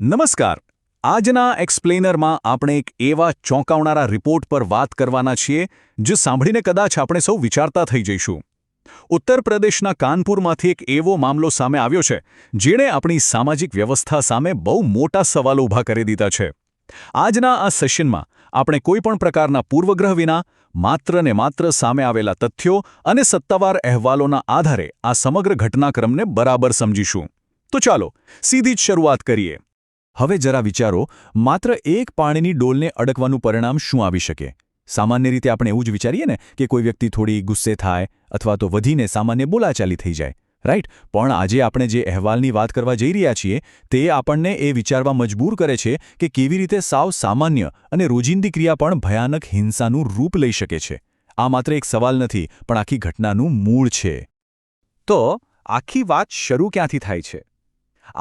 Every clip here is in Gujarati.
નમસ્કાર. આજના એક્સપ્લેનરમાં આપણે એક એવા ચોંકાવનારા રિપોર્ટ પર વાત કરવાના છીએ જે સાંભળીને કદાચ આપણે સૌ વિચારતા થઈ જઈશું. ઉત્તર પ્રદેશના કાનપુરમાંથી એક એવો મામલો સામે આવ્યો છે જેણે આપણી સામાજિક વ્યવસ્થા સામે બહુ મોટા સવાલો ઊભા કરી દીધા છે. આજના આ સેશનમાં આપણે કોઈપણ પ્રકારના પૂર્વગ્રહ વિના માત્ર ને માત્ર સામે આવેલા તથ્યો અને સત્તાવાર અહેવાલોના આધારે આ સમગ્ર ઘટનાક્રમને બરાબર સમજીશું. તો ચાલો સીધી જ શરૂઆત કરીએ. હવે જરા વિચારો, માત્ર એક પાણીની ડોલને અડકવાનું પરિણામ શું આવી શકે? સામાન્ય રીતે આપણે એવું જ વિચારીએ ને કે કોઈ વ્યક્તિ થોડી ગુસ્સે થાય અથવા તો વધીને સામાન્ય બોલાચાલી થઈ જાય, રાઈટ? પણ આજે આપણે જે અહેવાલની વાત કરવા જઈ રહ્યા છીએ તે આપણને એ વિચારવા મજબૂર કરે છે કે કેવી રીતે સાવ સામાન્ય અને રોજિંદી ક્રિયા પણ ભયાનક હિંસાનું રૂપ લઈ શકે છે. આ માત્ર એક સવાલ નથી, પણ આખી ઘટનાનું મૂળ છે. તો આખી વાત શરૂ ક્યાંથી થાય છે?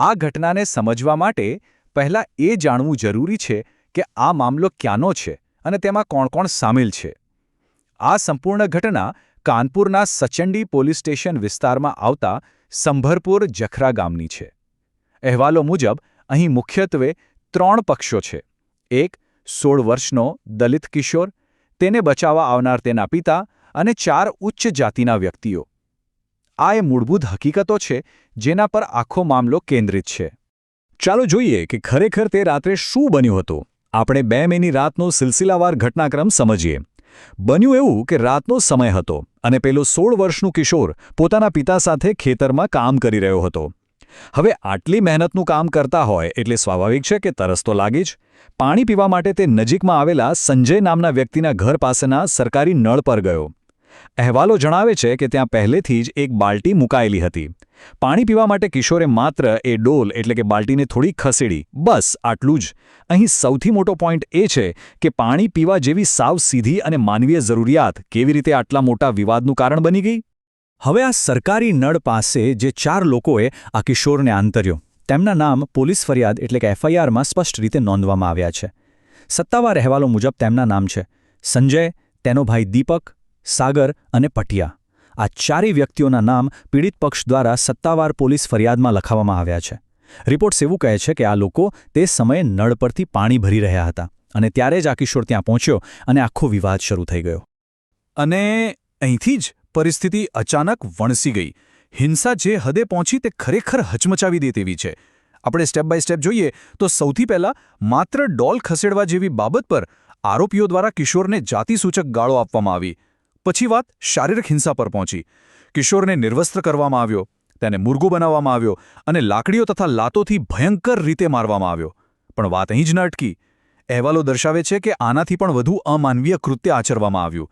આ ઘટનાને સમજવા માટે પહેલાં એ જાણવું જરૂરી છે કે આ મામલો ક્યાંનો છે અને તેમાં કોણ કોણ સામેલ છે. આ સંપૂર્ણ ઘટના કાનપુરના સચંડી પોલીસ સ્ટેશન વિસ્તારમાં આવતા સંભરપુર જખરા ગામની છે. અહેવાલો મુજબ અહીં મુખ્યત્વે 3 પક્ષો છે. એક 16 વર્ષનો દલિત કિશોર, તેને બચાવવા આવનાર તેના પિતા અને 4 ઉચ્ચ જાતિના વ્યક્તિઓ. આ એ મૂળભૂત હકીકતો છે જેના પર આખો મામલો કેન્દ્રિત છે. ચાલો જોઈએ કે ખરેખર તે રાત્રે શું બન્યું હતું. આપણે 2 મેની રાતનો સિલસિલાવાર ઘટનાક્રમ સમજીએ. બન્યું એવું કે રાતનો સમય હતો અને પેલો 16 વર્ષનું કિશોર પોતાના પિતા સાથે ખેતરમાં કામ કરી રહ્યો હતો. હવે આટલી મહેનતનું કામ કરતા હોય એટલે સ્વાભાવિક છે કે તરસ તો લાગી જ. પાણી પીવા માટે તે નજીકમાં આવેલા સંજય નામના વ્યક્તિના ઘર પાસેના સરકારી નળ પર ગયો. અહેવાલો જણાવે છે કે ત્યાં પહેલેથી જ એક બાલટી મુકાયેલી હતી. પાણી પીવા માટે કિશોરે માત્ર એ ડોલ એટલે કે બાલટીને થોડી ખસેડી, બસ આટલું જ. અહીં સૌથી મોટો પોઈન્ટ એ છે કે પાણી પીવા જેવી સાવ સીધી અને માનવીય જરૂરિયાત કેવી રીતે આટલા મોટા વિવાદનું કારણ બની ગઈ? હવે આ સરકારી નળ પાસે જે 4 લોકોએ આ કિશોરને આંતર્યો, તેમના નામ પોલીસ ફરિયાદ એટલે કે FIRમાં સ્પષ્ટ રીતે નોંધવામાં આવ્યા છે. સત્તાવાર અહેવાલો મુજબ તેમના નામ છે સંજય, તેનો ભાઈ દીપક, સાગર અને પટિયા. આ 4 વ્યક્તિઓના નામ પીડિત પક્ષ દ્વારા સત્તાવાર પોલીસ ફરિયાદમાં લખાવવામાં આવ્યા છે. રિપોર્ટ્સ એવું કહે છે કે આ લોકો તે સમયે નળ પરથી પાણી ભરી રહ્યા હતા અને ત્યારે જ આ કિશોર ત્યાં પહોંચ્યો અને આખો વિવાદ શરૂ થઈ ગયો. અને અહીંથી જ પરિસ્થિતિ અચાનક વણસી ગઈ. હિંસા જે હદે પહોંચી તે ખરેખર હચમચાવી દે તેવી છે. આપણે સ્ટેપ બાય સ્ટેપ જોઈએ તો સૌથી પહેલાં માત્ર ડોલ ખસેડવા જેવી બાબત પર આરોપીઓ દ્વારા કિશોરને જાતિસૂચક ગાળો આપવામાં આવી. પછી વાત શારીરિક હિંસા પર પહોંચી. કિશોરને નિર્વસ્ત્ર કરવામાં આવ્યો, તેને મુર્ગો બનાવવામાં આવ્યો અને લાકડીઓ તથા લાતોથી ભયંકર રીતે મારવામાં આવ્યો. પણ વાત અહીં જ ન અટકી. અહેવાલો દર્શાવે છે કે આનાથી પણ વધુ અમાનવીય કૃત્ય આચરવામાં આવ્યું.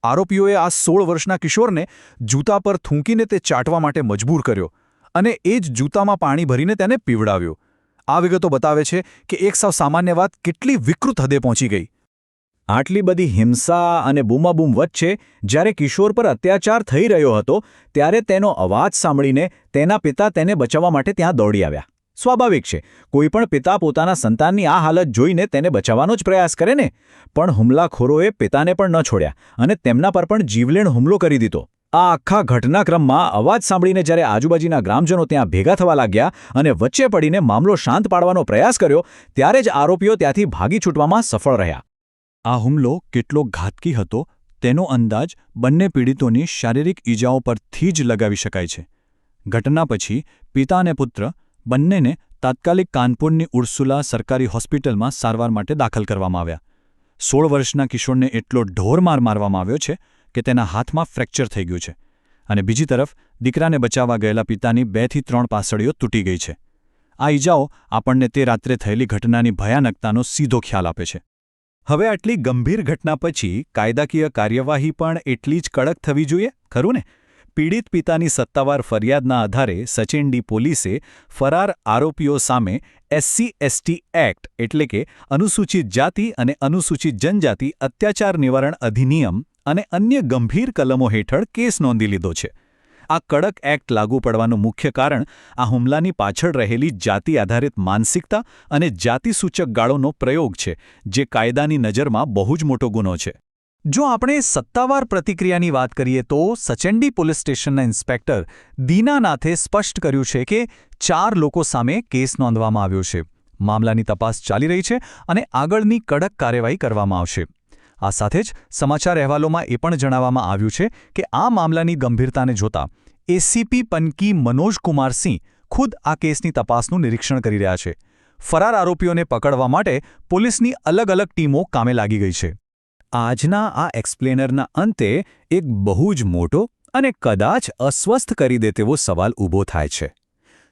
આરોપીઓએ આ 16 વર્ષના કિશોરને જૂતા પર થૂંકીને તે ચાટવા માટે મજબૂર કર્યો અને એ જ જૂતામાં પાણી ભરીને તેને પીવડાવ્યો. આ વિગતો બતાવે છે કે એક સાવ સામાન્ય વાત કેટલી વિકૃત હદે પહોંચી ગઈ. આટલી બધી હિંસા અને બૂમાબૂમ વચ્ચે જ્યારે કિશોર પર અત્યાચાર થઈ રહ્યો હતો ત્યારે તેનો અવાજ સાંભળીને તેના પિતા તેને બચાવવા માટે ત્યાં દોડી આવ્યા. સ્વાભાવિક છે, કોઈપણ પિતા પોતાના સંતાનની આ હાલત જોઈને તેને બચાવવાનો જ પ્રયાસ કરે ને. પણ હુમલાખોરોએ પિતાને પણ ન છોડ્યા અને તેમના પર પણ જીવલેણ હુમલો કરી દીધો. આ આખા ઘટનાક્રમમાં અવાજ સાંભળીને જ્યારે આજુબાજુના ગ્રામજનો ત્યાં ભેગા થવા લાગ્યા અને વચ્ચે પડીને મામલો શાંત પાડવાનો પ્રયાસ કર્યો ત્યારે જ આરોપીઓ ત્યાંથી ભાગી છૂટવામાં સફળ રહ્યા. આ હુમલો કેટલો ઘાતકી હતો તેનો અંદાજ બંને પીડિતોની શારીરિક ઈજાઓ પરથી જ લગાવી શકાય છે. ઘટના પછી પિતા અને પુત્ર બંનેને તાત્કાલિક કાનપુરની ઉર્સુલા સરકારી હોસ્પિટલમાં સારવાર માટે દાખલ કરવામાં આવ્યા. 16 વર્ષના કિશોરને એટલો ઢોરમાર મારવામાં આવ્યો છે કે તેના હાથમાં ફ્રેક્ચર થઈ ગયું છે અને બીજી તરફ દીકરાને બચાવવા ગયેલા પિતાની 2 થી 3 પાસળીઓ તૂટી ગઈ છે. આ ઈજાઓ આપણને તે રાત્રે થયેલી ઘટનાની ભયાનકતાનો સીધો ખ્યાલ આપે છે. હવે આટલી ગંભીર ઘટના પછી કાયદાકીય કાર્યવાહી પણ એટલી જ કડક થવી જોઈએ, ખરું ને? પીડિત પિતાની સત્તાવાર ફરિયાદના આધારે સચેન્ડી પોલીસે ફરાર આરોપીઓ સામે SC/ST એક્ટ એટલે કે અનુસૂચિત જાતિ અને અનુસૂચિત જનજાતિ અત્યાચાર નિવારણ અધિનિયમ અને અન્ય ગંભીર કલમો હેઠળ કેસ નોંધી લીધો છે. આ કડક એક્ટ લાગુ પડવાનું મુખ્ય કારણ આ હુમલાની પાછળ રહેલી જાતિ આધારિત માનસિકતા અને જાતિસૂચક ગાળોનો પ્રયોગ છે, જે કાયદાની નજરમાં બહુ જ મોટો ગુનો છે. જો આપણે સત્તાવાર પ્રતિક્રિયાની વાત કરીએ તો સચેન્ડી પોલીસ સ્ટેશનના ઇન્સ્પેક્ટર દીનાનાથે સ્પષ્ટ કર્યું છે કે 4 લોકો સામે કેસ નોંધવામાં આવ્યો છે. મામલાની તપાસ ચાલી રહી છે અને આગળની કડક કાર્યવાહી કરવામાં આવશે. આ સાથે જ સમાચાર અહેવાલોમાં એ પણ જણાવવામાં આવ્યું છે કે આ મામલાની ગંભીરતાને જોતા એસીપી પનકી મનોજ કુમાર સિંહ ખુદ આ કેસની તપાસનું નિરીક્ષણ કરી રહ્યા છે. ફરાર આરોપીઓને પકડવા માટે પોલીસની અલગ અલગ ટીમો કામે લાગી ગઈ છે. આજના આ એક્સપ્લેનરના અંતે એક બહુ જ મોટો અને કદાચ અસ્વસ્થ કરી દે તેવો સવાલ ઊભો થાય છે.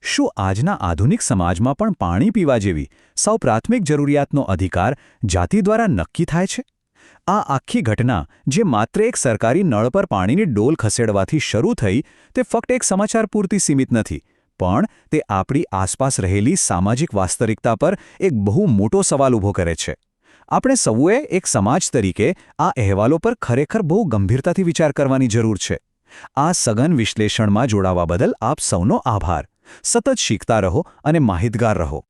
શું આજના આધુનિક સમાજમાં પણ પાણી પીવા જેવી સૌ પ્રાથમિક જરૂરિયાતનો અધિકાર જાતિ દ્વારા નક્કી થાય છે? આ આખી ઘટના જે માત્ર એક સરકારી નળ પર પાણીની ડોલ ખસેડવાથી શરૂ થઈ તે ફક્ત એક સમાચાર પૂરતી સીમિત નથી, પણ તે આપણી આસપાસ રહેલી સામાજિક વાસ્તવિકતા પર એક બહુ મોટો સવાલ ઊભો કરે છે. આપણે સૌએ એક સમાજ તરીકે આ અહેવાલો પર ખરેખર બહુ ગંભીરતાથી વિચાર કરવાની જરૂર છે. આ સઘન વિશ્લેષણમાં જોડાવા બદલ આપ સૌનો આભાર. સતત શીખતા રહો અને માહિતગાર રહો.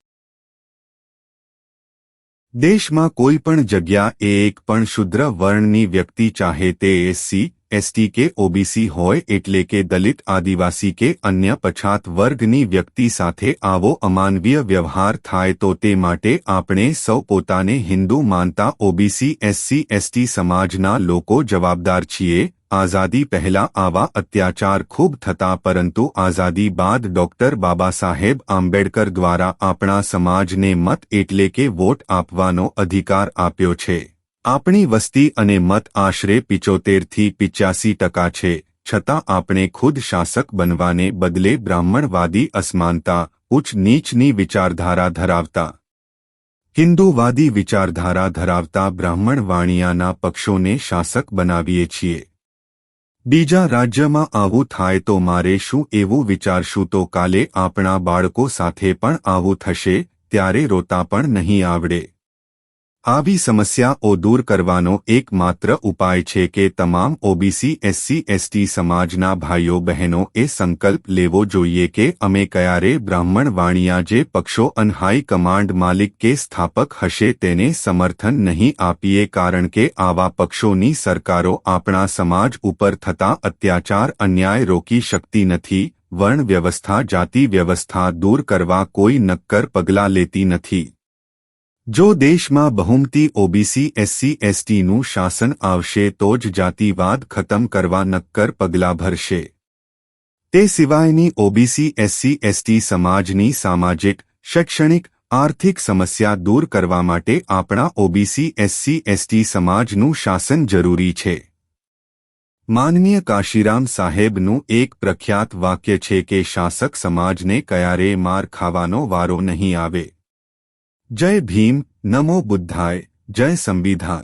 દેશમાં કોઈ પણ જગ્યાએ એક પણ શુદ્ર વર્ણની વ્યક્તિ ચાહે તે એસસી, એસટી કે ઓબીસી હોય એટલે કે દલિત, આદિવાસી કે અન્ય પછાત વર્ગની વ્યક્તિ સાથે આવો અમાનવીય વ્યવહાર થાય તો તે માટે આપણે સૌ પોતાને હિન્દુ માનતા ઓબીસી, એસસી, એસટી સમાજના લોકો જવાબદાર છીએ. આઝાદી પહેલા આવા અત્યાચાર ખૂબ થતા, પરંતુ આઝાદી બાદ ડોક્ટર બાબા સાહેબ આંબેડકર દ્વારા આપણા સમાજને મત એટલે કે વોટ આપવાનો અધિકાર આપ્યો છે. આપણી વસ્તી અને મત આશરે 75 થી 85% છે, છતાં આપણે ખુદ શાસક બનવાને બદલે બ્રાહ્મણવાદી અસમાનતા, ઉચ્ચ નીચની વિચારધારા ધરાવતા, હિન્દુવાદી વિચારધારા ધરાવતા બ્રાહ્મણ વાણિયાના પક્ષોને શાસક બનાવીએ છીએ. બીજા રાજ્યમાં આવું થાય તો મારે શું એવું વિચારશું તો કાલે આપણા બાળકો સાથે પણ આવું થશે, ત્યારે રોતા પણ નહીં આવડે. આવી સમસ્યાઓ દૂર કરવાનો એકમાત્ર ઉપાય છે કે તમામ ઓબીસી, એસસી, એસટી સમાજના ભાઈઓ બહેનોએ સંકલ્પ લેવો જોઈએ કે અમે ક્યારે બ્રાહ્મણ વાણિયા જે પક્ષો હાઈ કમાન્ડ માલિક કે સ્થાપક હશે તેને સમર્થન નહીં આપીએ, કારણ કે આવા પક્ષોની સરકારો આપણા સમાજ ઉપર થતા અત્યાચાર, અન્યાય રોકી શકતી નથી. વર્ણ વ્યવસ્થા, જાતિ વ્યવસ્થા દૂર કરવા કોઈ નક્કર પગલાં લેતી નથી. જો દેશમાં બહુમતી ઓબીસી, એસસી, એસટીનું શાસન આવશે તો જ જાતિવાદ ખતમ કરવા નક્કર પગલાં ભરશે. તે સિવાયની ઓબીસી, એસસી, એસટી સમાજની સામાજિક, શૈક્ષણિક, આર્થિક સમસ્યા દૂર કરવા માટે આપણા ઓબીસી, એસસી, એસટી સમાજનું શાસન જરૂરી છે. માનનીય કાશીરામ સાહેબનું એક પ્રખ્યાત વાક્ય છે કે શાસક સમાજને ક્યારેય માર ખાવાનો વારો નહીં આવે. જય ભીમ, નમો બુદ્ધાય, જય સંવિધાન.